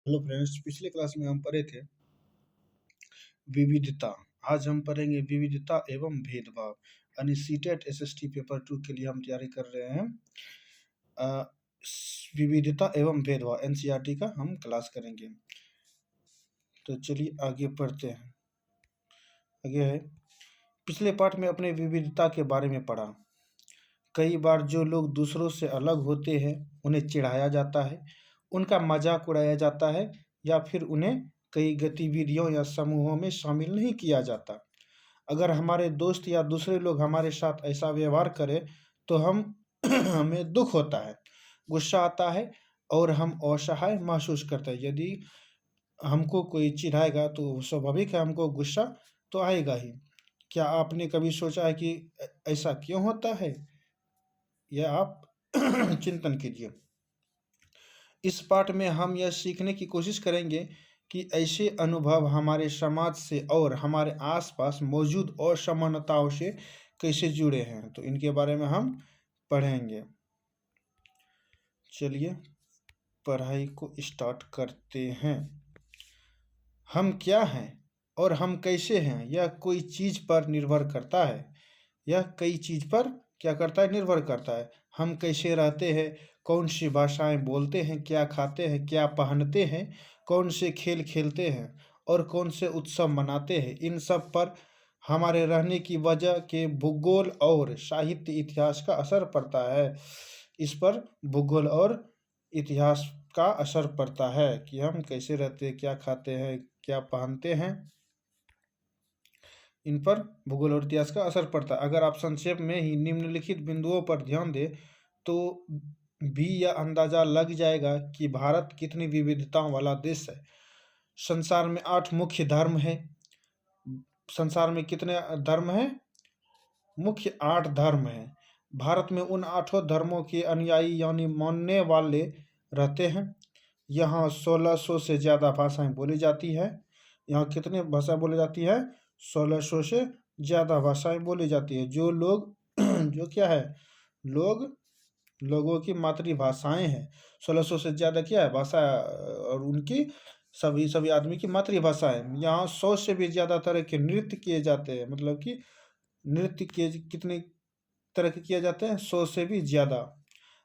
Hello friends, पिछले class में हम पढ़े थे विविधता। आज हम पढ़ेंगे विविधता एवं भेदभाव। यानी सीटेट एसएसटी पेपर 2 के लिए हम तैयारी कर रहे हैं। विविधता एवं भेदभाव एनसीईआरटी का हम क्लास करेंगे। तो चलिए आगे पढ़ते हैं। आगे है, पिछले पाठ में अपने विविधता के बारे में पढ़ा। कई बार जो लोग दूसरों से अलग होते हैं उन्हें चिढ़ाया जाता है, उनका मजाक उड़ाया जाता है या फिर उन्हें कई गतिविधियों या समूहों में शामिल नहीं किया जाता। अगर हमारे दोस्त या दूसरे लोग हमारे साथ ऐसा व्यवहार करें तो हमें दुख होता है, गुस्सा आता है और हम असहाय महसूस करते हैं। यदि हमको कोई चिढ़ाएगा तो स्वाभाविक है हमको गुस्सा तो आएगा ही। क्या आपने कभी सोचा है कि ऐसा क्यों होता है? यह आप चिंतन कीजिए। इस पाठ में हम यह सीखने की कोशिश करेंगे कि ऐसे अनुभव हमारे समाज से और हमारे आसपास मौजूद असमानताओं से कैसे जुड़े हैं। तो इनके बारे में हम पढ़ेंगे। चलिए पढ़ाई को स्टार्ट करते हैं। हम क्या हैं और हम कैसे हैं, यह कोई चीज़ पर निर्भर करता है। यह कई चीज़ पर क्या करता है? निर्भर करता है। हम कैसे रहते हैं, कौन सी भाषाएं बोलते हैं, क्या खाते हैं, क्या पहनते हैं, कौन से खेल खेलते हैं और कौन से उत्सव मनाते हैं, इन सब पर हमारे रहने की वजह के भूगोल और साहित्य इतिहास का असर पड़ता है। इस पर भूगोल और इतिहास का असर पड़ता है कि हम कैसे रहते हैं, क्या खाते हैं, क्या पहनते हैं, इन पर भूगोल और इतिहास का असर पड़ता है। अगर आप संक्षेप में ही निम्नलिखित बिंदुओं पर ध्यान दें तो भी यह अंदाजा लग जाएगा कि भारत कितनी विविधताओं वाला देश है। संसार में 8 मुख्य धर्म है। संसार में कितने धर्म हैं? मुख्य 8 धर्म हैं। भारत में उन 8 धर्मों के अनुयायी यानी मानने वाले रहते हैं। यहाँ 1600 से ज़्यादा भाषाएं बोली जाती है। यहाँ कितने भाषा बोली जाती है? 1600 से ज़्यादा भाषाएं बोली जाती है। जो लोग जो क्या है, लोगों की मातृभाषाएं हैं। 1600 से ज़्यादा क्या है भाषा, और उनकी सभी आदमी की मातृभाषा है। यहाँ 100 से भी ज़्यादा तरह के नृत्य किए जाते हैं। मतलब कि नृत्य के कितने तरह के किए जाते हैं? 100 से भी ज़्यादा।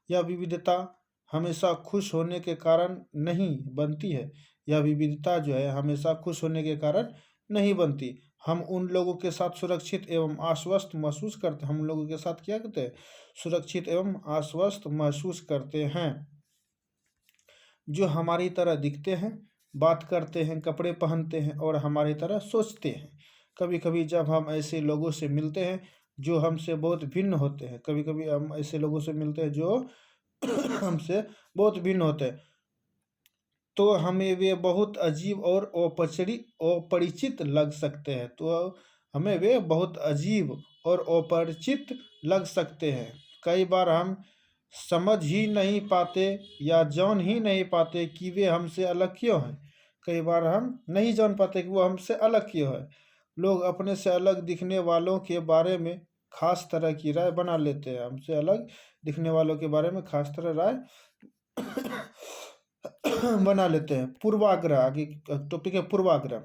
यह विविधता हमेशा खुश होने के कारण नहीं बनती है। यह विविधता जो है हमेशा खुश होने के कारण नहीं बनती। हम उन लोगों के साथ सुरक्षित एवं आश्वस्त महसूस करते हैं। हम लोगों के साथ क्या करते हैं? सुरक्षित एवं आश्वस्त महसूस करते हैं, जो हमारी तरह दिखते हैं, बात करते हैं, कपड़े पहनते हैं और हमारी तरह सोचते हैं। कभी कभी जब हम ऐसे लोगों से मिलते हैं जो हमसे बहुत भिन्न होते हैं, कभी कभी हम ऐसे लोगों से मिलते हैं जो हमसे बहुत भिन्न होते हैं, तो हमें वे बहुत अजीब और अपरिचित लग सकते हैं। तो हमें वे बहुत अजीब और अपरिचित लग सकते हैं। कई बार हम समझ ही नहीं पाते या जान ही नहीं पाते कि वे हमसे अलग क्यों हैं। कई बार हम नहीं जान पाते कि वो हमसे अलग क्यों है। लोग अपने से अलग दिखने वालों के बारे में खास तरह की राय बना लेते हैं। हमसे अलग दिखने वालों के बारे में खास तरह राय बना लेते हैं। पूर्वाग्रह, आगे टॉपिक है पूर्वाग्रह।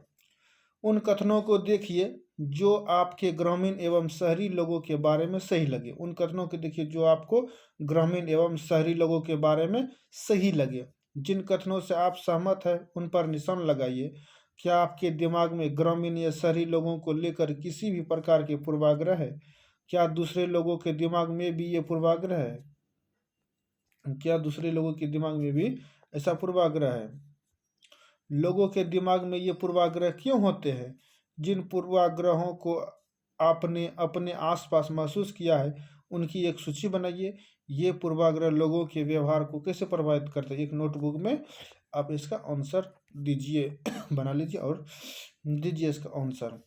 उन कथनों को देखिए जो आपके ग्रामीण एवं शहरी लोगों के बारे में सही लगे। उन कथनों को देखिए जो आपको ग्रामीण एवं शहरी लोगों के बारे में सही लगे। जिन कथनों से आप सहमत हैं उन पर निशान लगाइए। क्या आपके दिमाग में ग्रामीण या शहरी लोगों को लेकर किसी भी प्रकार के पूर्वाग्रह है? क्या दूसरे लोगों के दिमाग में भी ये पूर्वाग्रह है? क्या दूसरे लोगों के दिमाग में भी ऐसा पूर्वाग्रह है? लोगों के दिमाग में ये पूर्वाग्रह क्यों होते हैं? जिन पूर्वाग्रहों को आपने अपने आसपास महसूस किया है उनकी एक सूची बनाइए। ये पूर्वाग्रह लोगों के व्यवहार को कैसे प्रभावित करते हैं? एक नोटबुक में आप इसका आंसर दीजिए बना लीजिए और दीजिए इसका आंसर।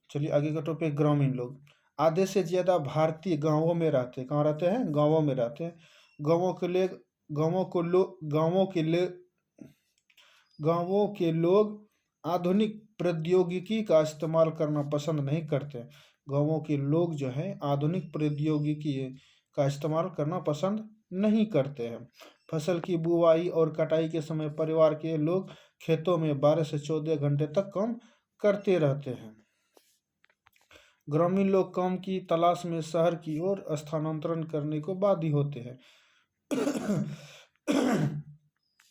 चलिए आगे का टॉपिक ग्रामीण लोग। आधे से ज़्यादा भारतीय गांवों में रहते हैं। कहाँ रहते हैं? गांवों में रहते हैं। गांवों के लिए गांवों के लोग आधुनिक प्रौद्योगिकी का इस्तेमाल करना पसंद नहीं करते। गांवों के लोग जो हैं आधुनिक प्रौद्योगिकी का इस्तेमाल करना पसंद नहीं करते हैं। फसल की बुवाई और कटाई के समय परिवार के लोग खेतों में 12 से 14 घंटे तक काम करते रहते हैं। ग्रामीण लोग काम की तलाश में शहर की ओर स्थानांतरण करने को बाध्य होते हैं।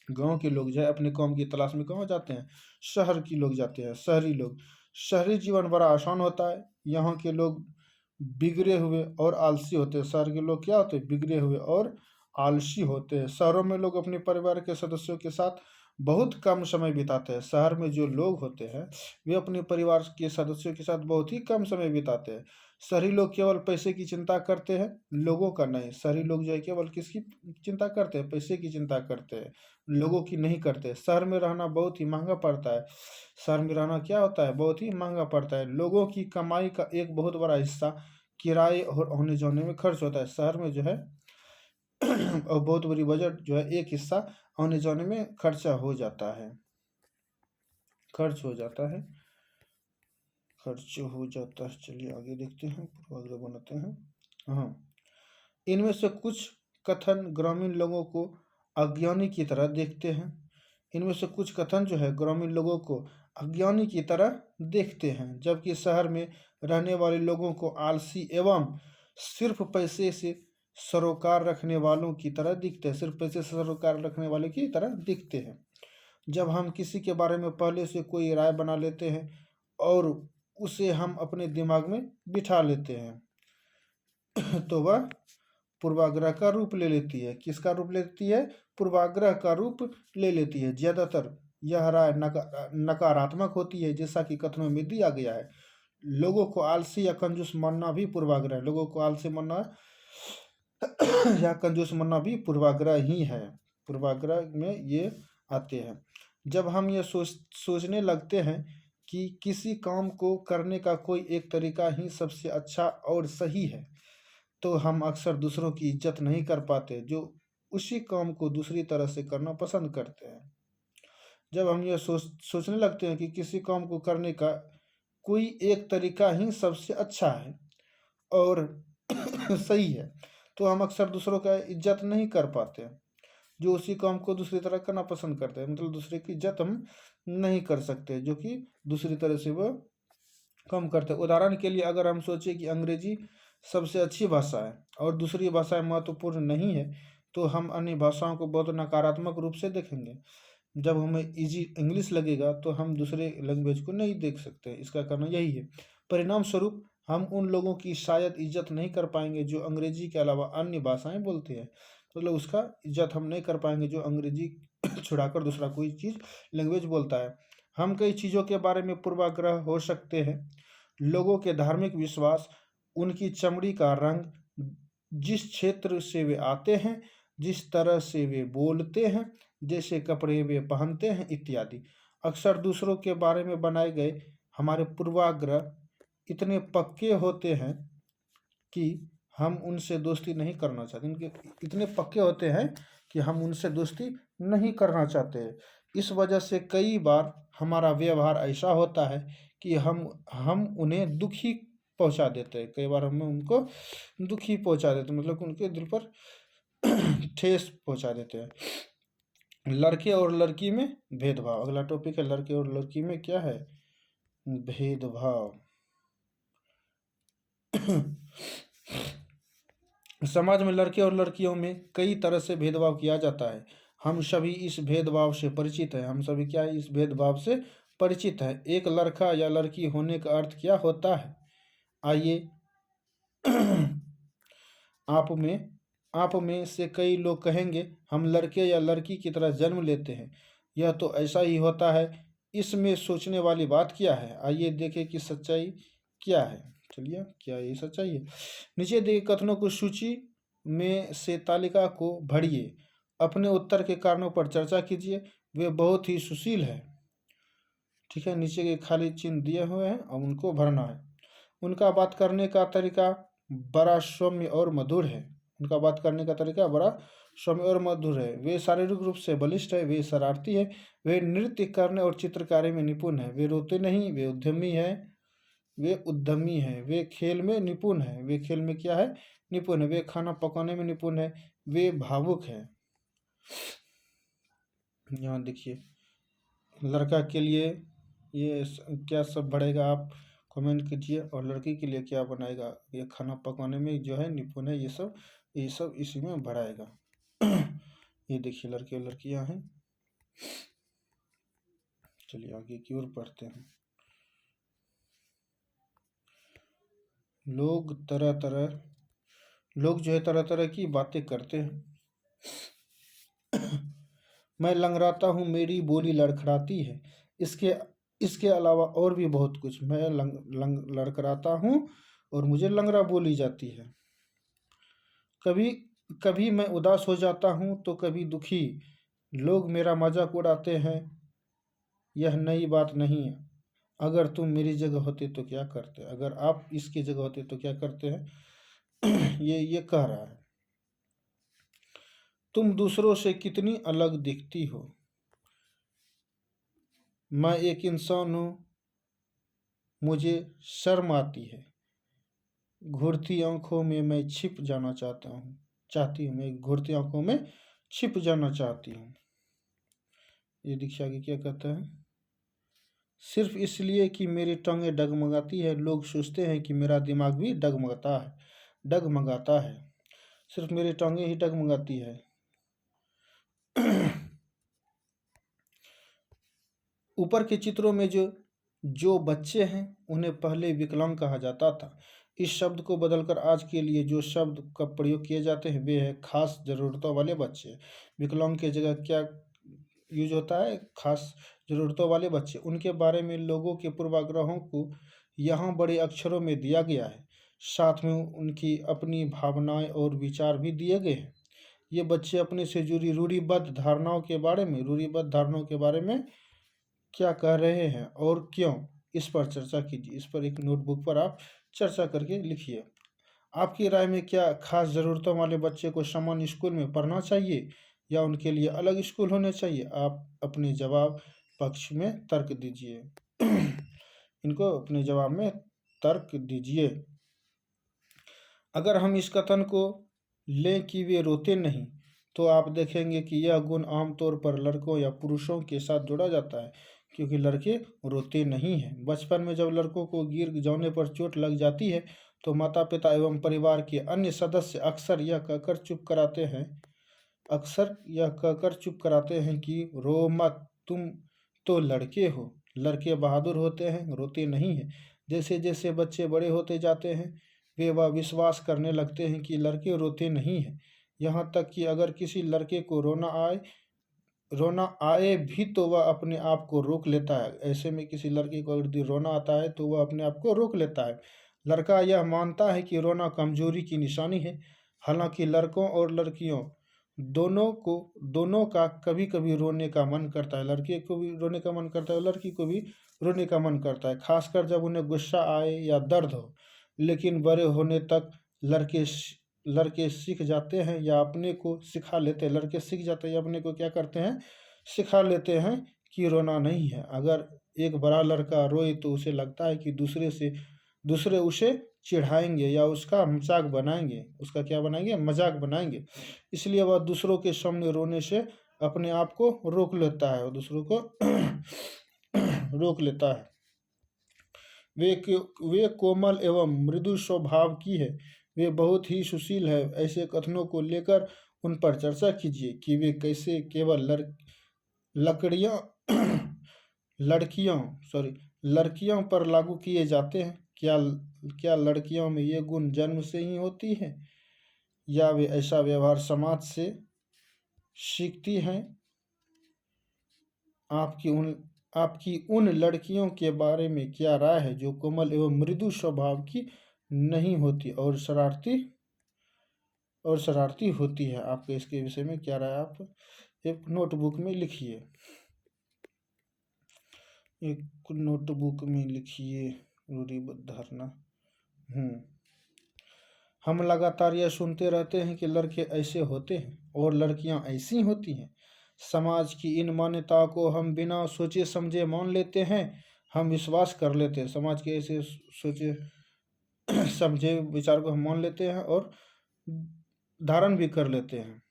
गांव के लोग जो है अपने काम की तलाश में कहाँ जाते हैं? शहर की लोग जाते हैं, शहरी लोग। शहरी जीवन बड़ा आसान होता है। यहाँ के लोग बिगड़े हुए और आलसी होते हैं। शहर के लोग क्या होते हैं? बिगड़े हुए और आलसी होते हैं। शहरों में लोग अपने परिवार के सदस्यों के साथ बहुत कम समय बिताते हैं। शहर में जो लोग होते हैं वे अपने परिवार के सदस्यों के साथ बहुत ही कम समय बिताते हैं। शहरी लोग केवल पैसे की चिंता करते हैं, लोगों का नहीं। शहरी लोग जो है केवल किसकी चिंता करते हैं? पैसे की चिंता करते हैं, लोगों की नहीं करते। शहर में रहना बहुत ही महंगा पड़ता है। शहर में रहना क्या होता है? बहुत ही महंगा पड़ता है। लोगों की कमाई का एक बहुत बड़ा हिस्सा किराए और आने जाने में खर्च होता है। शहर में जो है और बहुत बड़ी बजट जो है एक हिस्सा आने जाने में खर्चा हो जाता है, खर्च हो जाता है, खर्च हो जाता है। चलिए आगे देखते हैं, पूर्वाग्रह बनाते हैं। हाँ, इनमें से कुछ कथन ग्रामीण लोगों को अज्ञानी की तरह देखते हैं। इनमें से कुछ कथन जो है ग्रामीण लोगों को अज्ञानी की तरह देखते हैं, जबकि शहर में रहने वाले लोगों को आलसी एवं सिर्फ पैसे से सरोकार रखने वालों की तरह दिखते हैं। सिर्फ पैसे से सरोकार रखने वाले की तरह दिखते हैं। जब हम किसी के बारे में पहले से कोई राय बना लेते हैं और उसे हम अपने दिमाग में बिठा लेते हैं तो वह पूर्वाग्रह का रूप ले लेती है। किसका रूप लेती है? पूर्वाग्रह का रूप ले लेती है। ज्यादातर यह राय नकारात्मक होती है, जैसा कि कथनों में दिया गया है। लोगों को आलसी या कंजूस मानना भी पूर्वाग्रह है। लोगों को आलसी मानना या कंजूस मानना भी पूर्वाग्रह ही है। पूर्वाग्रह में ये आते हैं। जब हम ये सोचने लगते हैं कि किसी काम को करने का कोई एक तरीका ही सबसे अच्छा और सही है, तो हम अक्सर दूसरों की इज्जत नहीं कर पाते जो उसी काम को दूसरी तरह से करना पसंद करते हैं। जब हम ये सोचने लगते हैं कि किसी काम को करने का कोई एक तरीका ही सबसे अच्छा है और सही है, तो हम अक्सर दूसरों का इज्जत नहीं कर पाते जो उसी काम को दूसरी तरह करना पसंद करते हैं। मतलब दूसरे की इज्जत हम नहीं कर सकते जो कि दूसरी तरह से वो कम करते हैं। उदाहरण के लिए अगर हम सोचें कि अंग्रेजी सबसे अच्छी भाषा है और दूसरी भाषाएं महत्वपूर्ण नहीं है, तो हम अन्य भाषाओं को बहुत नकारात्मक रूप से देखेंगे। जब हमें इजी इंग्लिश लगेगा तो हम दूसरे लैंग्वेज को नहीं देख सकते। इसका कारण यही है। परिणाम स्वरूप हम उन लोगों की शायद इज्जत नहीं कर पाएंगे जो अंग्रेजी के अलावा अन्य भाषाएं बोलते हैं। मतलब उसका इज्जत हम नहीं कर पाएंगे जो अंग्रेजी छुड़ाकर दूसरा कोई चीज़ लैंग्वेज बोलता है। हम कई चीज़ों के बारे में पूर्वाग्रह हो सकते हैं। लोगों के धार्मिक विश्वास, उनकी चमड़ी का रंग, जिस क्षेत्र से वे आते हैं, जिस तरह से वे बोलते हैं, जैसे कपड़े वे पहनते हैं इत्यादि। अक्सर दूसरों के बारे में बनाए गए हमारे पूर्वाग्रह इतने पक्के होते हैं कि हम उनसे दोस्ती नहीं करना चाहते। इनके इतने पक्के होते हैं कि हम उनसे दोस्ती नहीं करना चाहते। इस वजह से कई बार हमारा व्यवहार ऐसा होता है कि हम उन्हें दुखी पहुंचा देते हैं। कई बार हम उनको दुखी पहुंचा देते हैं, मतलब उनके दिल पर ठेस पहुंचा देते हैं। लड़के और लड़की में भेदभाव। अगला टॉपिक है लड़के और लड़की में क्या है? भेदभाव। समाज में लड़के और लड़कियों में कई तरह से भेदभाव किया जाता है। हम सभी इस भेदभाव से परिचित हैं। हम सभी क्या है? इस भेदभाव से परिचित है। एक लड़का या लड़की होने का अर्थ क्या होता है? आइए आप में से कई लोग कहेंगे हम लड़के या लड़की की तरह जन्म लेते हैं, यह तो ऐसा ही होता है। इसमें सोचने वाली बात क्या है? आइए देखें कि सच्चाई क्या है। चलिए, क्या ये सच्चाई है? नीचे दिए कथनों की सूची में से तालिका को भरिए। अपने उत्तर के कारणों पर चर्चा कीजिए। वे बहुत ही सुशील है। ठीक है, नीचे के खाली चिन्ह दिए हुए हैं और उनको भरना है। उनका बात करने का तरीका बड़ा सौम्य और मधुर है। उनका बात करने का तरीका बड़ा सौम्य और मधुर है। वे शारीरिक रूप से बलिष्ठ है, वे शरारती है, वे नृत्य करने और चित्रकारी में निपुण है, वे रोते नहीं, वे उद्यमी है, वे खेल में निपुण है, वे खेल में क्या है? निपुण है, वे खाना पकाने में निपुण है, वे भावुक है। यहाँ देखिए, लड़का के लिए ये क्या सब बढ़ेगा, आप कमेंट कीजिए। और लड़की के लिए क्या बनाएगा, ये खाना पकाने में जो है निपुण है, ये सब इसी में बढ़ाएगा। ये देखिए, लड़के और लड़कियां हैं। चलिए आगे की ओर पढ़ते हैं। लोग जो है तरह तरह की बातें करते हैं। मैं लंगड़ाता हूँ, मेरी बोली लड़खड़ाती है। इसके इसके अलावा और भी बहुत कुछ। मैं लड़खड़ाता हूँ और मुझे लंगड़ा बोली जाती है। कभी कभी मैं उदास हो जाता हूँ तो कभी दुखी। लोग मेरा मजाक उड़ाते हैं, यह नई बात नहीं है। अगर तुम मेरी जगह होते तो क्या करते, अगर आप इसकी जगह होते तो क्या करते हैं। ये कह रहा है। तुम दूसरों से कितनी अलग दिखती हो। मैं एक इंसान हूँ, मुझे शर्म आती है। घूरती आंखों में मैं छिप जाना चाहती हूँ। मैं घूरती आंखों में छिप जाना चाहती हूँ। ये दीक्षा आगे क्या कहता है। सिर्फ इसलिए कि मेरी टांगें डगमगाती है, लोग सोचते हैं कि मेरा दिमाग भी डगमगाता है। सिर्फ मेरी टांगें ही डगमगाती है। ऊपर के चित्रों में जो जो बच्चे हैं उन्हें पहले विकलांग कहा जाता था। इस शब्द को बदलकर आज के लिए जो शब्द का प्रयोग किए जाते हैं वे है खास ज़रूरतों वाले बच्चे। विकलांग की जगह क्या यूज होता है, खास ज़रूरतों वाले बच्चे। उनके बारे में लोगों के पूर्वाग्रहों को यहाँ बड़े अक्षरों में दिया गया है। साथ में उनकी अपनी भावनाएं और विचार भी दिए गए हैं। ये बच्चे अपने से जुड़ी रूढ़िबद्ध धारणाओं के बारे में क्या कह रहे हैं और क्यों, इस पर चर्चा कीजिए। इस पर एक नोटबुक पर आप चर्चा करके लिखिए। आपकी राय में क्या खास ज़रूरतों वाले बच्चे को सामान्य स्कूल में पढ़ना चाहिए या उनके लिए अलग स्कूल होने चाहिए। आप अपने जवाब पक्ष में तर्क दीजिए। इनको अपने जवाब में तर्क दीजिए। अगर हम इस कथन को लें कि वे रोते नहीं, तो आप देखेंगे कि यह गुण आमतौर पर लड़कों या पुरुषों के साथ जोड़ा जाता है, क्योंकि लड़के रोते नहीं हैं। बचपन में जब लड़कों को गिर जाने पर चोट लग जाती है तो माता पिता एवं परिवार के अन्य सदस्य अक्सर यह कहकर चुप कराते हैं कि रो मत, तुम तो लड़के हो। लड़के बहादुर होते हैं, रोते नहीं हैं। जैसे जैसे बच्चे बड़े होते जाते हैं वे वह विश्वास करने लगते हैं कि लड़के रोते नहीं हैं। यहाँ तक कि अगर किसी लड़के को रोना आए भी तो वह अपने आप को रोक लेता है। ऐसे में किसी लड़के को अगर रोना आता है तो वह अपने आप को रोक लेता है। लड़का यह मानता है कि रोना कमजोरी की निशानी है। हालांकि लड़कों और लड़कियों दोनों का कभी कभी रोने का मन करता है। लड़के को भी रोने का मन करता है और लड़की को भी रोने का मन करता है, खासकर जब उन्हें गुस्सा आए या दर्द हो। लेकिन बड़े होने तक लड़के सीख जाते हैं या अपने को सिखा लेते हैं। लड़के सीख जाते हैं या अपने को क्या करते हैं, सिखा लेते हैं कि रोना नहीं है। अगर एक बड़ा लड़का रोए तो उसे लगता है कि दूसरे उसे चिढ़ाएंगे या उसका मजाक बनाएंगे, उसका क्या बनाएंगे, मजाक बनाएंगे। इसलिए वह दूसरों के सामने रोने से अपने आप को रोक लेता है और दूसरों को रोक लेता है। वे कोमल एवं मृदु स्वभाव की है, वे बहुत ही सुशील है। ऐसे कथनों को लेकर उन पर चर्चा कीजिए कि वे कैसे केवल लकड़ियां लड़कियों लड़कियों पर लागू किए जाते हैं। क्या लड़कियों में ये गुण जन्म से ही होती है या वे ऐसा व्यवहार समाज से सीखती हैं। आपकी उन लड़कियों के बारे में क्या राय है जो कोमल एवं मृदु स्वभाव की नहीं होती और शरारती होती है। आपके इसके विषय में क्या राय, आप एक नोटबुक में लिखिए। रूढ़िबद्ध धारणा। हम लगातार यह सुनते रहते हैं कि लड़के ऐसे होते हैं और लड़कियां ऐसी होती हैं। समाज की इन मान्यताओं को हम बिना सोचे समझे मान लेते हैं। हम विश्वास कर लेते हैं, समाज के ऐसे सोचे समझे विचार को हम मान लेते हैं और धारण भी कर लेते हैं।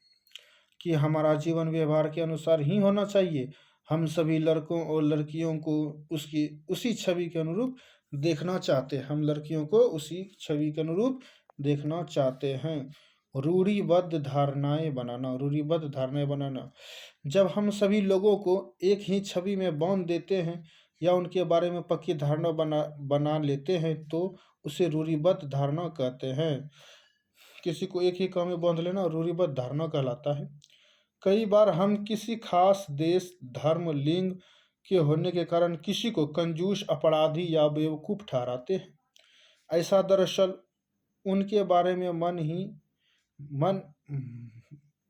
कि हमारा जीवन व्यवहार के अनुसार ही होना चाहिए। हम सभी लड़कों और लड़कियों को उसकी उसी छवि के अनुरूप देखना चाहते हैं। हम लड़कियों को उसी छवि के अनुरूप देखना चाहते हैं। रूढ़िबद्ध धारणाएं बनाना, रूढ़िबद्ध धारणाएं बनाना। जब हम सभी लोगों को एक ही छवि में बांध देते हैं या उनके बारे में पक्की धारणा बना लेते हैं तो उसे रूढ़िबद्ध धारणा कहते हैं। किसी को एक ही काम में बांध लेना रूढ़िबद्ध धारणा कहलाता है। कई बार हम किसी खास देश, धर्म, लिंग के होने के कारण किसी को कंजूस, अपराधी या बेवकूफ़ ठहराते हैं। ऐसा दरअसल उनके बारे में मन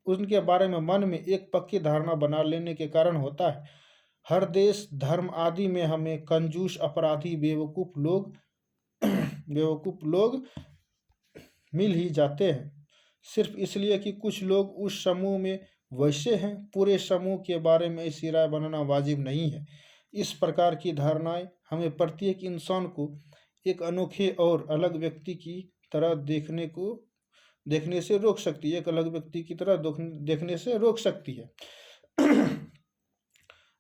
उनके बारे में मन में एक पक्की धारणा बना लेने के कारण होता है। हर देश, धर्म आदि में हमें कंजूस, अपराधी, बेवकूफ़ लोग मिल ही जाते हैं, सिर्फ इसलिए कि कुछ लोग उस समूह में वैसे हैं। पूरे समूह के बारे में ऐसी राय बनाना वाजिब नहीं है। इस प्रकार की धारणाएं हमें प्रत्येक इंसान को एक अनोखे और अलग व्यक्ति की तरह देखने से रोक सकती है, एक अलग व्यक्ति की तरह देखने से रोक सकती है।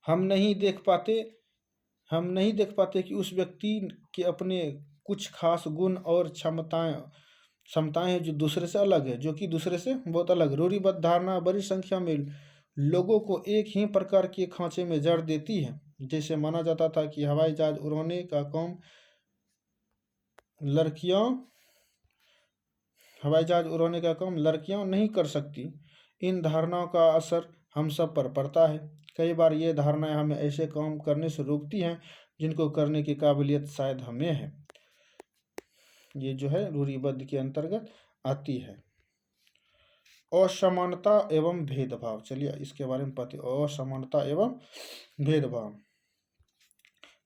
हम नहीं देख पाते कि उस व्यक्ति के अपने कुछ खास गुण और क्षमताएं हैं जो दूसरे से अलग है, जो कि दूसरे से बहुत अलग है। रूढ़िबद्ध धारणा बड़ी संख्या में लोगों को एक ही प्रकार के खांचे में जड़ देती है। जैसे माना जाता था कि हवाई जहाज उड़ाने का काम लड़कियां नहीं कर सकती। इन धारणाओं का असर हम सब पर पड़ता है। कई बार ये धारणाएं हमें ऐसे काम करने से रोकती हैं जिनको करने की काबिलियत शायद हमें है। ये जो है रूढ़िबद्ध के अंतर्गत आती है। असमानता एवं भेदभाव, चलिए इसके बारे में पढ़ते हैं। असमानता एवं भेदभाव।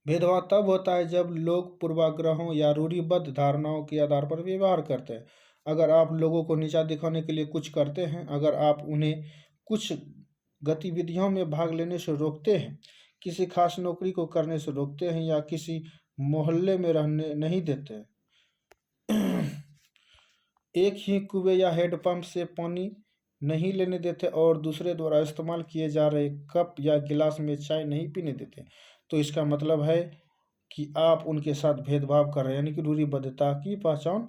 भेदभाव तब होता है जब लोग पूर्वाग्रहों या रूढ़िबद्ध धारणाओं के आधार पर व्यवहार करते हैं। अगर आप लोगों को नीचा दिखाने के लिए कुछ करते हैं, अगर आप उन्हें कुछ गतिविधियों में भाग लेने से रोकते हैं, किसी खास नौकरी को करने से रोकते हैं या किसी मोहल्ले में रहने नहीं देते, एक ही कुएं या हैंडपंप से पानी नहीं लेने देते और दूसरे द्वारा इस्तेमाल किए जा रहे कप या गिलास में चाय नहीं पीने देते, तो इसका मतलब है कि आप उनके साथ भेदभाव कर रहे हैं, यानी कि रूढ़िबद्धता की पहचान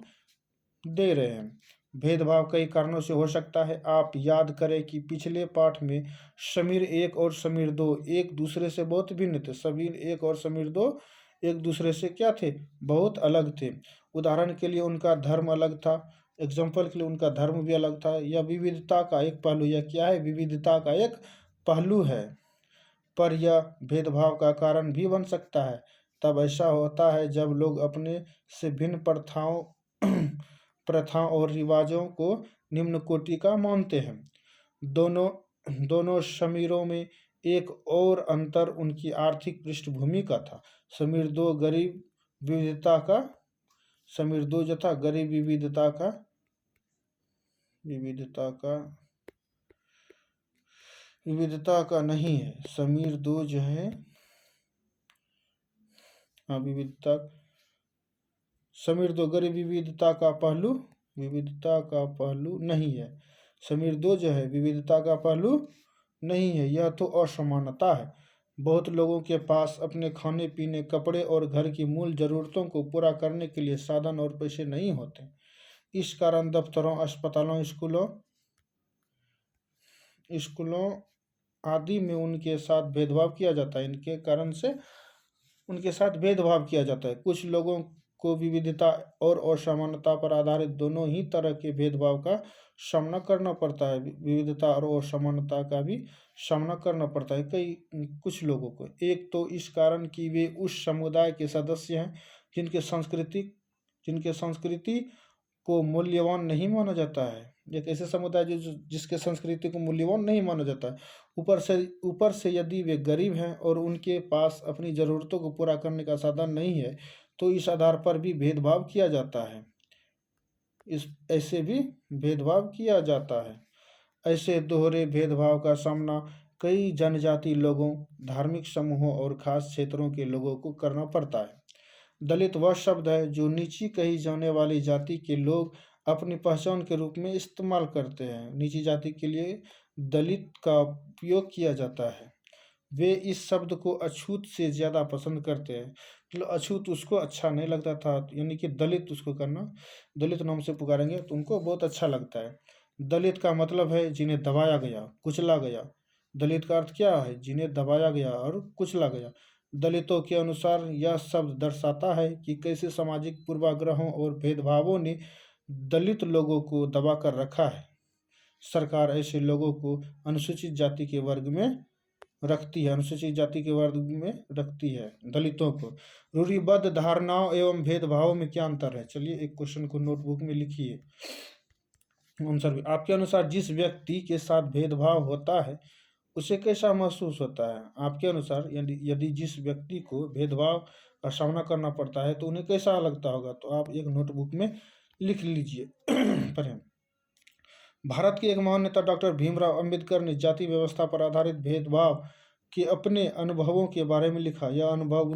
दे रहे हैं। भेदभाव कई कारणों से हो सकता है। आप याद करें कि पिछले पाठ में समीर 1 और समीर 2 एक दूसरे से बहुत भिन्न थे। समीर 1 और समीर 2 एक दूसरे से क्या थे? बहुत अलग थे। उदाहरण के लिए उनका धर्म अलग था। एग्जाम्पल के लिए उनका धर्म भी अलग था। यह विविधता का एक पहलू, यह क्या है? विविधता का एक पहलू है, पर यह भेदभाव का कारण भी बन सकता है। तब ऐसा होता है जब लोग अपने से भिन्न प्रथाओं और रिवाजों को निम्न कोटि का मानते हैं। दोनों समीरों में एक और अंतर उनकी आर्थिक पृष्ठभूमि का था। समीर 2 गरीब विविधता का समीर 2 जो था गरीब विविधता का नहीं है। समीर 2 जो है समीर 2 गरीब विविधता का पहलू नहीं है। समीर 2 जो है विविधता का पहलू नहीं है, यह तो असमानता है। बहुत लोगों के पास अपने खाने पीने, कपड़े और घर की मूल जरूरतों को पूरा करने के लिए साधन और पैसे नहीं होते। इस कारण दफ्तरों, अस्पतालों, स्कूलों आदि में उनके साथ भेदभाव किया जाता है। इनके कारण से उनके साथ भेदभाव किया जाता है। कुछ लोगों को विविधता और असमानता पर आधारित दोनों ही तरह के भेदभाव का सामना करना पड़ता है। विविधता और असमानता का भी सामना करना पड़ता है कुछ लोगों को। एक तो इस कारण कि वे उस समुदाय के सदस्य हैं जिनके संस्कृति को मूल्यवान नहीं माना जाता है। एक ऐसे समुदाय जिसके संस्कृति को मूल्यवान नहीं माना जाता है। ऊपर से यदि वे गरीब हैं और उनके पास अपनी ज़रूरतों को पूरा करने का साधन नहीं है, तो इस आधार पर भी भेदभाव किया जाता है। ऐसे भी भेदभाव किया जाता है। ऐसे दोहरे भेदभाव का सामना कई जनजाति लोगों, धार्मिक समूहों और खास क्षेत्रों के लोगों को करना पड़ता है। दलित वह शब्द है जो नीची कही जाने वाली जाति के लोग अपनी पहचान के रूप में इस्तेमाल करते हैं। नीची जाति के लिए दलित का उपयोग किया जाता है। वे इस शब्द को अछूत से ज़्यादा पसंद करते हैं। मतलब अछूत उसको अच्छा नहीं लगता था, यानी कि दलित उसको करना, दलित नाम से पुकारेंगे तो उनको बहुत अच्छा लगता है। दलित का मतलब है जिन्हें दबाया गया, कुचला गया। दलित का अर्थ क्या है? जिन्हें दबाया गया और कुचला गया। दलितों के अनुसार यह शब्द दर्शाता है कि कैसे सामाजिक पूर्वाग्रहों और भेदभावों ने दलित लोगों को दबा कर रखा है। सरकार ऐसे लोगों को अनुसूचित जाति के वर्ग में रखती है, अनुसूचित जाति के वर्ग में रखती है दलितों को। रूढ़िबद्ध धारणाओं एवं भेदभावों में क्या अंतर है? चलिए एक क्वेश्चन को नोटबुक में लिखिए, आंसर भी। आपके अनुसार जिस व्यक्ति के साथ भेदभाव होता है उसे कैसा महसूस होता है? आपके अनुसार यदि यदि जिस व्यक्ति को भेदभाव का सामना करना पड़ता है तो उन्हें कैसा लगता होगा? तो आप एक नोटबुक में लिख लीजिए। पढ़ें। भारत के एक महान नेता डॉक्टर भीमराव अंबेडकर ने जाति व्यवस्था पर आधारित भेदभाव के अपने अनुभवों के बारे में लिखा। यह अनुभव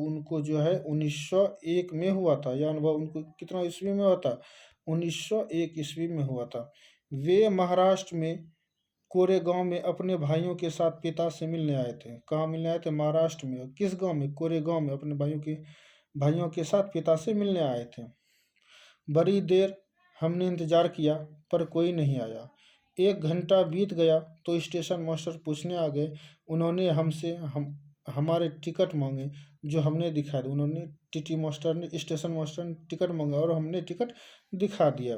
उनको जो है 1901 में हुआ था। यह अनुभव उनको कितना ईस्वी में हुआ था? 1901 ईस्वी में हुआ था। वे महाराष्ट्र में कोरेगांव में अपने भाइयों के साथ पिता से मिलने आए थे। कहाँ मिलने आए थे? महाराष्ट्र में। और किस गांव में? कोरेगांव में अपने भाइयों के साथ पिता से मिलने आए थे। बड़ी देर हमने इंतजार किया पर कोई नहीं आया। 1 घंटा बीत गया तो स्टेशन मास्टर पूछने आ गए। उन्होंने हमसे हमारे टिकट मांगे जो हमने दिखा दिए। उन्होंने स्टेशन मास्टर ने टिकट मांगा और हमने टिकट दिखा दिया।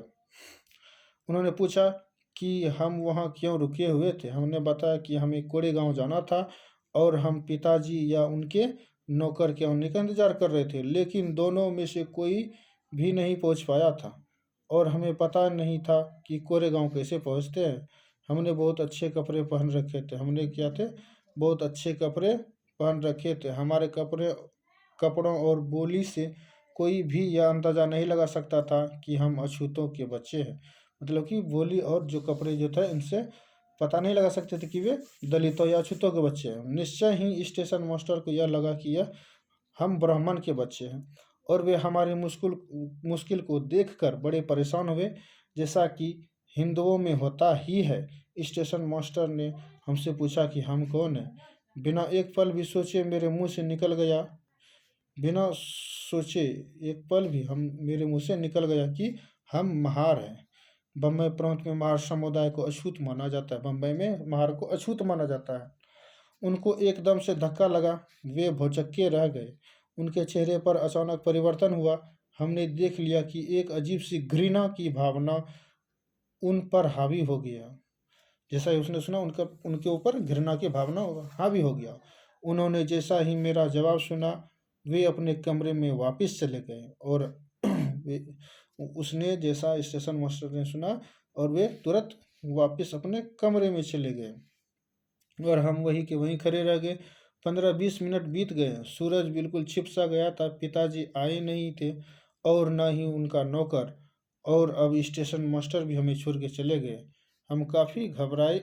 उन्होंने पूछा कि हम वहाँ क्यों रुके हुए थे। हमने बताया कि हमें कोरेगांव जाना था और हम पिताजी या उनके नौकर के आने का इंतजार कर रहे थे, लेकिन दोनों में से कोई भी नहीं पहुँच पाया था और हमें पता नहीं था कि कोरेगांव कैसे पहुँचते हैं। हमने बहुत अच्छे कपड़े पहन रखे थे। हमने क्या थे? बहुत अच्छे कपड़े पहन रखे थे। हमारे कपड़ों और बोली से कोई भी यह अंदाज़ा नहीं लगा सकता था कि हम अछूतों के बच्चे हैं। मतलब कि बोली और जो कपड़े जो थे इनसे पता नहीं लगा सकते थे कि वे दलितों या अछूतों के बच्चे हैं। निश्चय ही स्टेशन मास्टर को यह लगा कि यह हम ब्राह्मण के बच्चे हैं और वे हमारी मुश्किल को देखकर बड़े परेशान हुए, जैसा कि हिंदुओं में होता ही है। स्टेशन मास्टर ने हमसे पूछा कि हम कौन हैं। बिना एक पल भी सोचे मेरे मुंह से निकल गया मेरे मुंह से निकल गया कि हम महार हैं। बम्बई प्रांत में महार समुदाय को अछूत माना जाता है। बम्बई में महार को अछूत माना जाता है। उनको एकदम से धक्का लगा। वे भौचक्के रह गए। उनके चेहरे पर अचानक परिवर्तन हुआ। हमने देख लिया कि एक अजीब सी घृणा की भावना उन पर हावी हो गया। जैसा ही उसने सुना उनके ऊपर घृणा की भावना हावी हो गया। उन्होंने जैसा ही मेरा जवाब सुना वे अपने कमरे में वापस चले गए और उसने जैसा स्टेशन मास्टर ने सुना और वे तुरंत वापस अपने कमरे में चले गए और हम वहीं के वहीं खड़े रह गए। 15-20 मिनट बीत गए। सूरज बिल्कुल छिप सा गया था। पिताजी आए नहीं थे और न ही उनका नौकर, और अब स्टेशन मास्टर भी हमें छोड़ के चले गए। हम काफ़ी घबराए।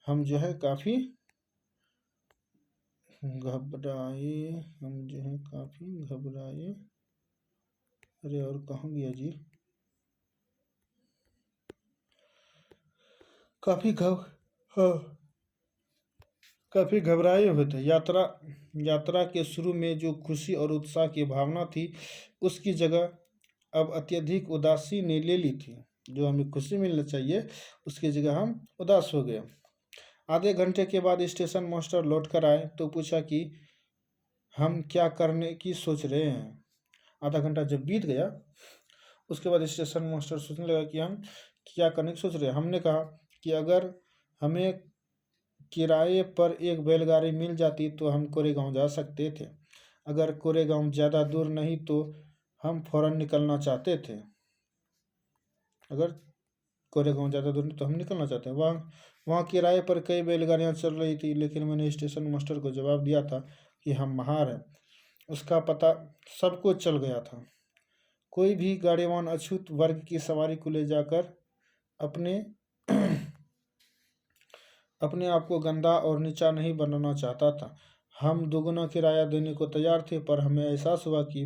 हम जो है काफ़ी घबराए। अरे और कहाँ गया जी? काफ़ी घबराए हुए थे। यात्रा के शुरू में जो खुशी और उत्साह की भावना थी उसकी जगह अब अत्यधिक उदासी ने ले ली थी। जो हमें खुशी मिलना चाहिए उसकी जगह हम उदास हो गए। आधे घंटे के बाद स्टेशन मास्टर लौट कर आए तो पूछा कि हम क्या करने की सोच रहे हैं। आधा घंटा जब बीत गया उसके बाद स्टेशन मास्टर सोचने लगा कि हम क्या करने की सोच रहे हैं। हमने कहा कि अगर हमें किराए पर एक बैलगाड़ी मिल जाती तो हम कोरेगांव जा सकते थे। अगर कोरेगांव ज़्यादा दूर नहीं तो हम फ़ौरन निकलना चाहते थे। अगर कोरेगांव ज़्यादा दूर नहीं तो हम निकलना चाहते हैं। वहाँ किराए पर कई बैलगाड़ियाँ चल रही थी, लेकिन मैंने स्टेशन मास्टर को जवाब दिया था कि हम महार हैं। उसका पता सबको चल गया था। कोई भी गाड़ीवान अछूत वर्ग की सवारी को ले जाकर अपने आप को गंदा और नीचा नहीं बनाना चाहता था। हम दोगुना किराया देने को तैयार थे, पर हमें एहसास हुआ कि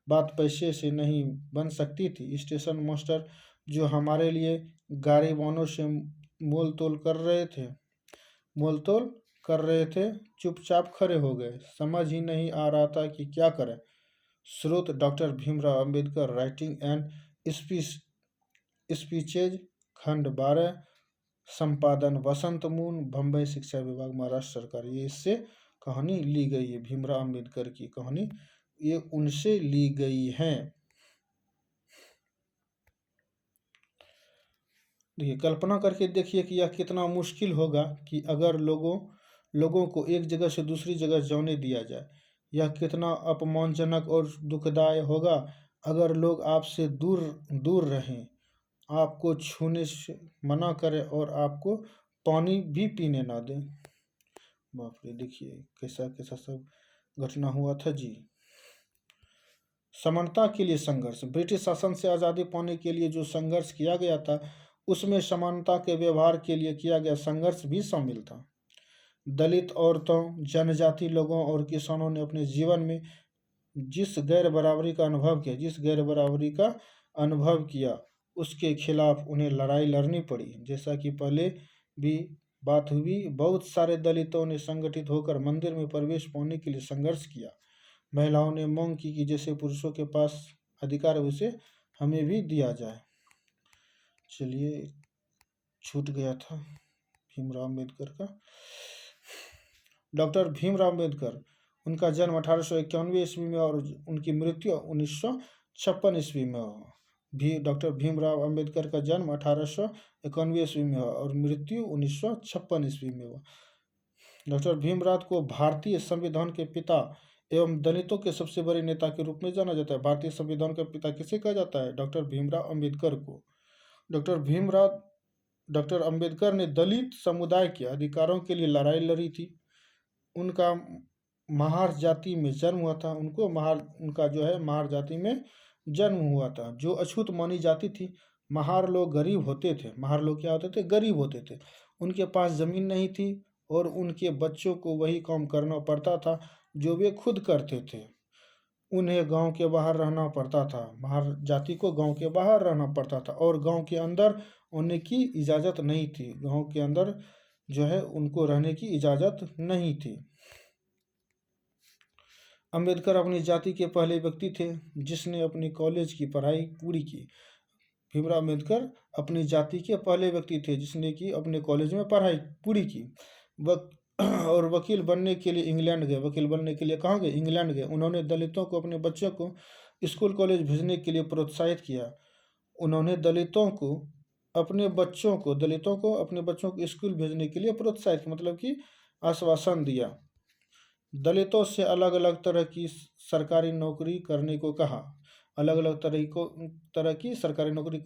बात पैसे से नहीं बन सकती थी। स्टेशन मास्टर जो हमारे लिए गालिबानों से मोल तोल कर रहे थे मोल तोल कर रहे थे चुपचाप खड़े हो गए। समझ ही नहीं आ रहा था कि क्या करें। स्रोत doctor Bhimrao Ambedkar writing and speech speeches खंड 12 संपादन वसंत मून बम्बई शिक्षा विभाग महाराष्ट्र सरकार। ये इससे कहानी ली गई है। भीमराव अंबेडकर की कहानी ये उनसे ली गई है। देखिए, कल्पना करके देखिए कि यह कितना मुश्किल होगा कि अगर लोगों को एक जगह से दूसरी जगह जाने दिया जाए। यह कितना अपमानजनक और दुखदायी होगा अगर लोग आपसे दूर दूर रहें, आपको छूने से मना करें और आपको पानी भी पीने ना दें। बाप रे, देखिए कैसा कैसा सब घटना हुआ था जी। समानता के लिए संघर्ष। ब्रिटिश शासन से आज़ादी पाने के लिए जो संघर्ष किया गया था, उसमें समानता के व्यवहार के लिए किया गया संघर्ष भी शामिल था। दलित, औरतों, जनजाति लोगों और किसानों ने अपने जीवन में जिस गैर बराबरी का अनुभव किया, उसके खिलाफ उन्हें लड़ाई लड़नी पड़ी। जैसा कि पहले भी बात हुई, बहुत सारे दलितों ने संगठित होकर मंदिर में प्रवेश पाने के लिए संघर्ष किया। महिलाओं ने मांग की कि जैसे पुरुषों के पास अधिकार है उसे हमें भी दिया जाए। चलिए, छूट गया था भीमराव अम्बेडकर का। डॉक्टर भीमराव अम्बेडकर, उनका जन्म 1891 ईस्वी में और उनकी मृत्यु 1956 ईस्वी में हुआ। डॉक्टर भीमराव अम्बेडकर का जन्म 1891 ईस्वी में हुआ और मृत्यु 1956 ईस्वी में हुआ। डॉक्टर भीमराव को भारतीय संविधान के पिता एवं दलितों के सबसे बड़े नेता के रूप में जाना जाता है। भारतीय संविधान का पिता किसे कहा जाता है? डॉक्टर भीमराव अम्बेडकर को। डॉक्टर अम्बेडकर ने दलित समुदाय के अधिकारों के लिए लड़ाई लड़ी थी। उनका महार जाति में जन्म हुआ था। उनका जो है महार जाति में जन्म हुआ था, जो अछूत मानी जाती थी। महार लोग गरीब होते थे। महार लोग क्या होते थे? गरीब होते थे। उनके पास जमीन नहीं थी और उनके बच्चों को वही काम करना पड़ता था जो वे खुद करते थे। उन्हें गांव के बाहर रहना पड़ता था। महार जाति को गांव के बाहर रहना पड़ता था और गांव के अंदर होने की इजाज़त नहीं थी। गांव के अंदर जो है उनको रहने की इजाज़त नहीं थी। अंबेडकर अपनी जाति के पहले व्यक्ति थे जिसने अपनी कॉलेज की पढ़ाई पूरी की। भीमराव अम्बेडकर अपनी जाति के पहले व्यक्ति थे जिसने कि अपने कॉलेज में पढ़ाई पूरी की। और वकील बनने के लिए इंग्लैंड गए। वकील बनने के लिए कहाँ गए? इंग्लैंड गए। उन्होंने दलितों को अपने बच्चों को स्कूल कॉलेज भेजने के लिए प्रोत्साहित किया। उन्होंने दलितों को अपने बच्चों को स्कूल भेजने के लिए प्रोत्साहित, मतलब कि आश्वासन दिया। दलितों से अलग अलग तरह की सरकारी नौकरी करने को कहा। अलग अलग तरह की सरकारी नौकरी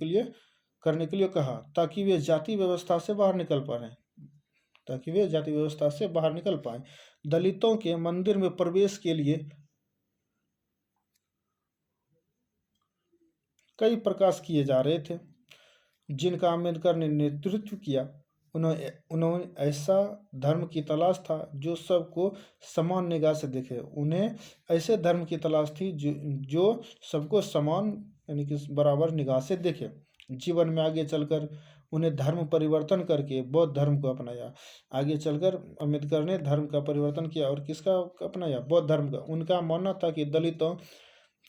करने के लिए कहा ताकि वे जाति व्यवस्था से बाहर निकल पाए। दलितों के मंदिर में प्रवेश के लिए कई प्रयास किए जा रहे थे जिनका अम्बेडकर ने नेतृत्व किया। उन्होंने ऐसा धर्म की तलाश था जो सबको समान निगाह से देखे। उन्हें ऐसे धर्म की तलाश थी जो सबको समान यानी कि बराबर निगाह से देखे। जीवन में आगे चलकर उन्हें धर्म परिवर्तन करके बौद्ध धर्म को अपनाया। आगे चलकर अम्बेडकर ने धर्म का परिवर्तन किया और किसका अपनाया? बौद्ध धर्म का। उनका मानना था कि दलितों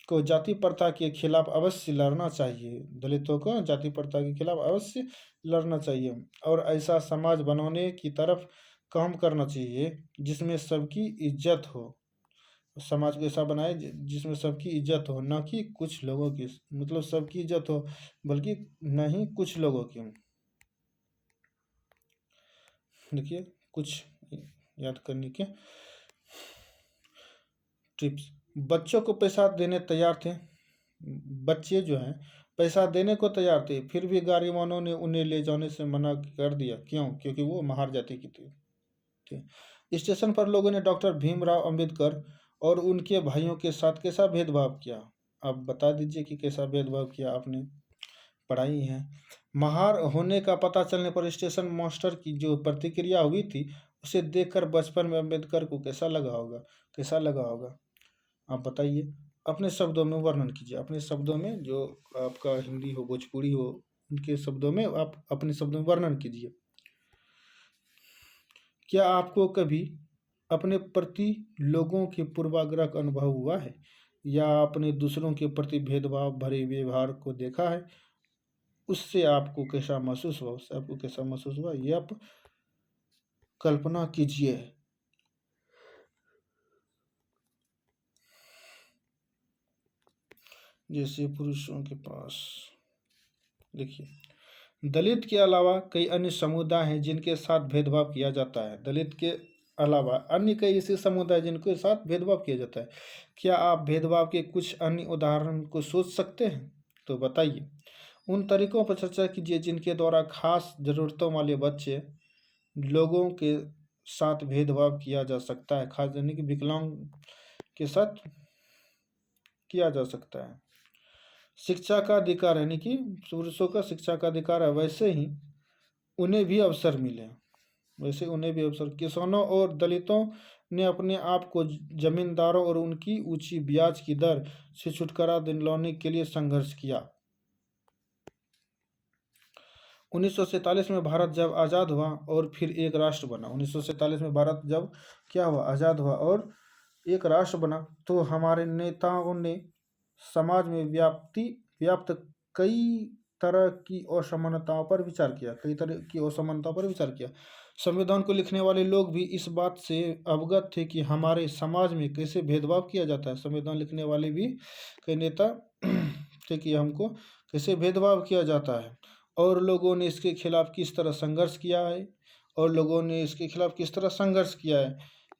को जाति प्रथा के खिलाफ अवश्य लड़ना चाहिए। दलितों को जाति प्रथा के खिलाफ अवश्य लड़ना चाहिए और ऐसा समाज बनाने की तरफ काम करना चाहिए जिसमें सबकी इज्जत हो। समाज को ऐसा बनाए जिसमें सबकी इज्जत हो, ना कि कुछ लोगों की, मतलब सबकी इज्जत हो बल्कि नहीं कुछ लोगों की। देखिए कुछ याद करने के टिप्स। बच्चों को पैसा देने तैयार थे। बच्चे जो हैं पैसा देने को तैयार थे, फिर भी गाड़ीवानों ने उन्हें ले जाने से मना कर दिया। क्यों? क्योंकि वो महार जाति की थी। स्टेशन पर लोगों ने डॉक्टर भीमराव अंबेडकर और उनके भाइयों के साथ कैसा भेदभाव किया? आप बता दीजिए कि कैसा भेदभाव किया। आपने पढ़ाई है। महार होने का पता चलने पर स्टेशन मास्टर की जो प्रतिक्रिया हुई थी उसे देखकर बचपन में अंबेडकर को कैसा लगा होगा? आप बताइए। अपने शब्दों में वर्णन कीजिए। अपने शब्दों में, जो आपका हिंदी हो, भोजपुरी हो, उनके शब्दों में आप अपने शब्दों में वर्णन कीजिए। क्या आपको कभी अपने प्रति लोगों के पूर्वाग्रह का अनुभव हुआ है, या आपने दूसरों के प्रति भेदभाव भरे व्यवहार को देखा है? उससे आपको कैसा महसूस हुआ? उससे आपको कैसा महसूस हुआ, ये आप कल्पना कीजिए। जैसे पुरुषों के पास देखिए, दलित के अलावा कई अन्य समुदाय हैं जिनके साथ भेदभाव किया जाता है। दलित के अलावा अन्य कई ऐसे समुदाय जिनके साथ भेदभाव किया जाता है। क्या आप भेदभाव के कुछ अन्य उदाहरण को सोच सकते हैं? तो बताइए। उन तरीकों पर चर्चा कीजिए जिनके द्वारा खास ज़रूरतों वाले बच्चे लोगों के साथ भेदभाव किया जा सकता है, खास यानी कि विकलांग के साथ किया जा सकता है। शिक्षा का अधिकार यानी कि पुरुषों का शिक्षा का अधिकार है, वैसे ही उन्हें भी अवसर मिले, वैसे उन्हें भी अवसर। किसानों और दलितों ने अपने आप को जमींदारों और उनकी ऊंची ब्याज की दर से छुटकारा दिलाने के लिए संघर्ष किया। 1947 में भारत जब आज़ाद हुआ और फिर एक राष्ट्र बना, 1947 में भारत जब क्या हुआ, आज़ाद हुआ और एक राष्ट्र बना, तो हमारे नेताओं ने समाज में व्याप्त कई तरह की असमानताओं पर विचार किया, कई तरह की असमानताओं पर विचार किया। संविधान को लिखने वाले लोग भी इस बात से अवगत थे कि हमारे समाज में कैसे भेदभाव किया जाता है। संविधान लिखने वाले भी कई नेता थे कि हमको कैसे भेदभाव किया जाता है, और लोगों ने इसके खिलाफ किस तरह संघर्ष किया है, और लोगों ने इसके खिलाफ किस तरह संघर्ष किया है।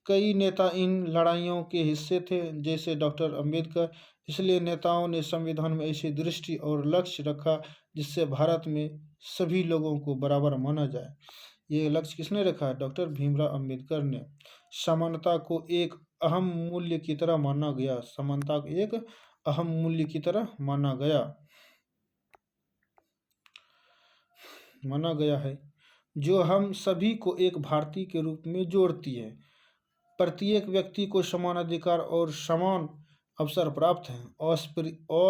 कई नेता इन लड़ाइयों के हिस्से थे, जैसे डॉक्टर अंबेडकर। इसलिए नेताओं ने संविधान में ऐसी दृष्टि और लक्ष्य रखा जिससे भारत में सभी लोगों को बराबर माना जाए। ये लक्ष्य किसने रखा है? डॉक्टर भीमराव अंबेडकर ने। समानता को एक अहम मूल्य की तरह माना गया, समानता को एक अहम मूल्य की तरह माना गया है, जो हम सभी को एक भारतीय के रूप में जोड़ती है। प्रत्येक व्यक्ति को समान अधिकार और समान अवसर प्राप्त हैं।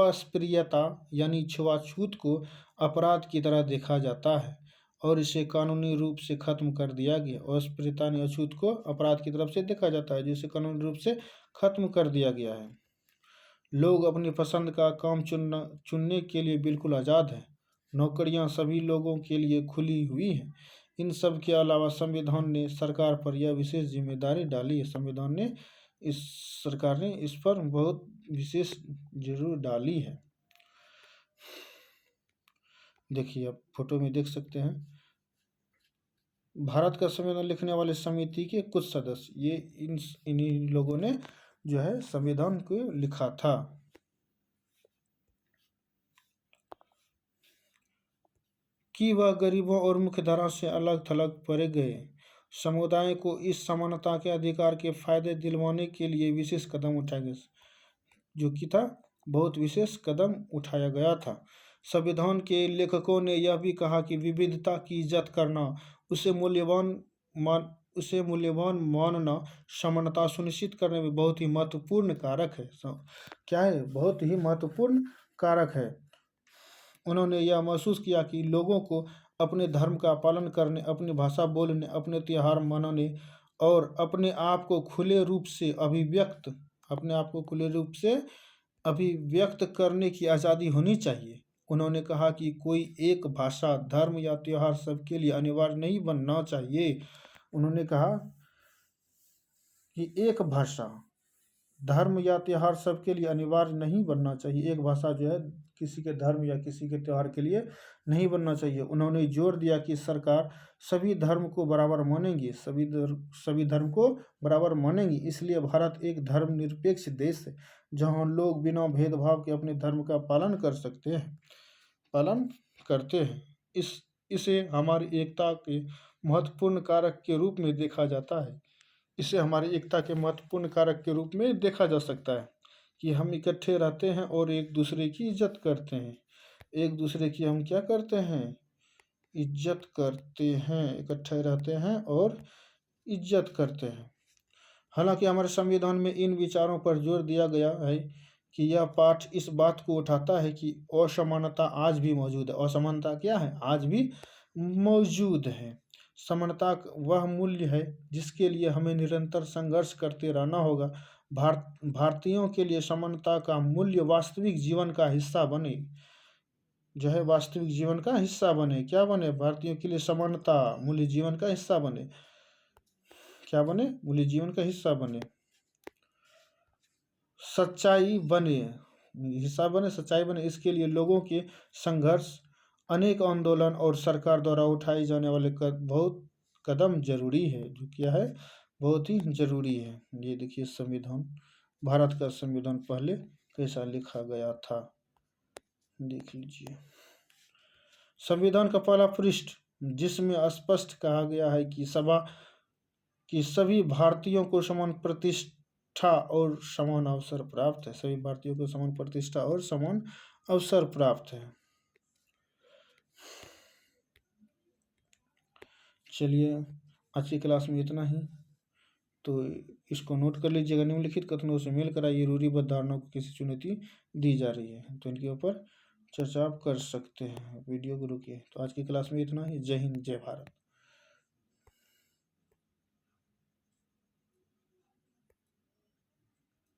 अस्पृश्यता यानी छुआछूत को अपराध की तरह देखा जाता है और इसे कानूनी रूप से खत्म कर दिया गया। अस्पृश्यता यानी अछूत को अपराध की तरफ से देखा जाता है, जिसे कानूनी रूप से खत्म कर दिया गया है। लोग अपनी पसंद का काम चुनने के लिए बिल्कुल आज़ाद हैं। नौकरियां सभी लोगों के लिए खुली हुई हैं। इन सब के अलावा संविधान ने सरकार पर यह विशेष जिम्मेदारी डाली है। सरकार ने इस पर बहुत विशेष जरूर डाली है। देखिए, आप फोटो में देख सकते हैं भारत का संविधान लिखने वाले समिति के कुछ सदस्य, ये इन्हीं लोगों ने जो है संविधान को लिखा था। कि वह गरीबों और मुख्यधारा से अलग थलग पड़े गए समुदाय को इस समानता के अधिकार के फायदे दिलवाने के लिए विशेष कदम उठाए गए, जो कि था बहुत विशेष कदम उठाया गया था। संविधान के लेखकों ने यह भी कहा कि विविधता की इज्जत करना, उसे मूल्यवान मानना समानता सुनिश्चित करने में बहुत ही महत्वपूर्ण कारक है। क्या है? बहुत ही महत्वपूर्ण कारक है। उन्होंने यह महसूस किया कि लोगों को अपने धर्म का पालन करने, अपनी भाषा बोलने, अपने त्योहार मनाने और अपने आप को खुले रूप से अभिव्यक्त करने की आज़ादी होनी चाहिए। उन्होंने कहा कि कोई एक भाषा, धर्म या त्योहार सबके लिए अनिवार्य नहीं बनना चाहिए। उन्होंने कहा कि एक भाषा, धर्म या त्योहार सबके लिए अनिवार्य नहीं बनना चाहिए। एक भाषा जो है किसी के धर्म या किसी के त्योहार के लिए नहीं बनना चाहिए। उन्होंने जोर दिया कि सरकार सभी धर्म को बराबर मानेगी, सभी धर्म को बराबर मानेगी। इसलिए भारत एक धर्मनिरपेक्ष देश है, जहाँ लोग बिना भेदभाव के अपने धर्म का पालन करते हैं। इसे हमारी एकता के महत्वपूर्ण कारक के रूप में देखा जाता है। इसे हमारी एकता के महत्वपूर्ण कारक के रूप में देखा जा सकता है कि हम इकट्ठे रहते हैं और एक दूसरे की इज्जत करते हैं। एक दूसरे की हम क्या करते हैं? इज्जत करते हैं, इकट्ठे रहते हैं और इज्जत करते हैं। हालांकि हमारे संविधान में इन विचारों पर जोर दिया गया है कि यह पाठ इस बात को उठाता है कि असमानता आज भी मौजूद है। असमानता क्या है? आज भी मौजूद है। समानता वह मूल्य है जिसके लिए हमें निरंतर संघर्ष करते रहना होगा। भारतीयों के लिए समानता का मूल्य वास्तविक जीवन का हिस्सा बने, जो है वास्तविक जीवन का हिस्सा बने। क्या बने? भारतीयों के लिए समानता मूल्य जीवन का हिस्सा बने। क्या बने? मूल्य जीवन का हिस्सा बने। सच्चाई बने, हिस्सा बने, सच्चाई बने। इसके लिए लोगों के संघर्ष, अनेक आंदोलन और सरकार द्वारा उठाए जाने वाले बहुत कदम जरूरी है। जो क्या है? बहुत ही जरूरी है। ये देखिए संविधान, भारत का संविधान पहले कैसा लिखा गया था, देख लीजिए। संविधान का पहला पृष्ठ, जिसमें स्पष्ट कहा गया है कि सभी भारतीयों को समान प्रतिष्ठा और समान अवसर प्राप्त है। सभी भारतीयों को समान प्रतिष्ठा और समान अवसर प्राप्त है। चलिए, आज की क्लास में इतना ही। तो इसको नोट कर लीजिएगा। निम्नलिखित कथनों से मेल कराइए रूढ़िबद्ध धारणाओं को कैसी चुनौती दी जा रही है, तो इनके ऊपर चर्चा आप कर सकते हैं। वीडियो को रुकिए। तो आज की क्लास में इतना ही। जय हिंद, जय भारत।